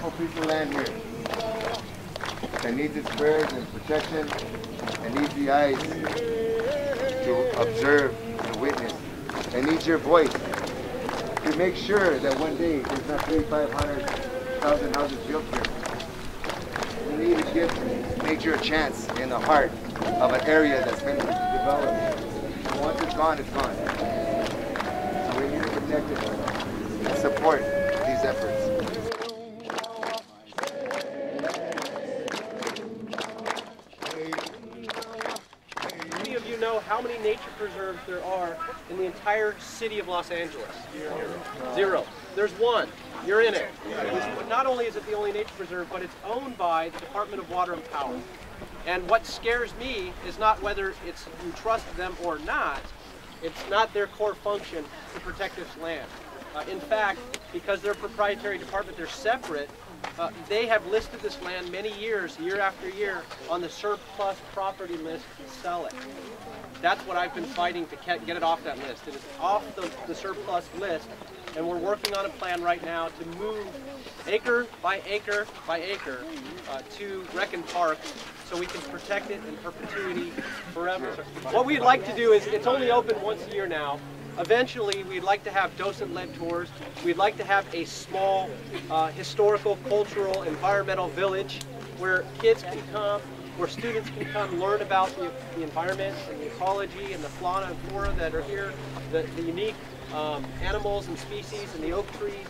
beautiful piece of land here that needs its prayers and protection and needs the eyes to observe and witness and needs your voice to make sure that one day there's not 3,500,000 houses built here. We need to give nature a chance in the heart of an area that's been developed. And once it's gone, it's gone. So we need to protect it and support these efforts. Many of you know how many nature preserves there are in the entire city of Los Angeles? Zero. There's one. You're in it. Not only is it the only nature preserve, but it's owned by the Department of Water and Power. And what scares me is not whether you trust them or not. It's not their core function to protect this land. In fact, because they're a proprietary department, they're separate. They have listed this land many years, year after year, on the surplus property list to sell it. That's what I've been fighting to get it off that list. It is off the surplus list, and we're working on a plan right now to move acre by acre by acre to Recon Park so we can protect it in perpetuity forever. What we'd like to do is, it's only open once a year now. Eventually, we'd like to have docent-led tours. We'd like to have a small historical, cultural, environmental village where kids can come, where students can come learn about the environment and the ecology and the fauna and flora that are here, the unique animals and species and the oak trees.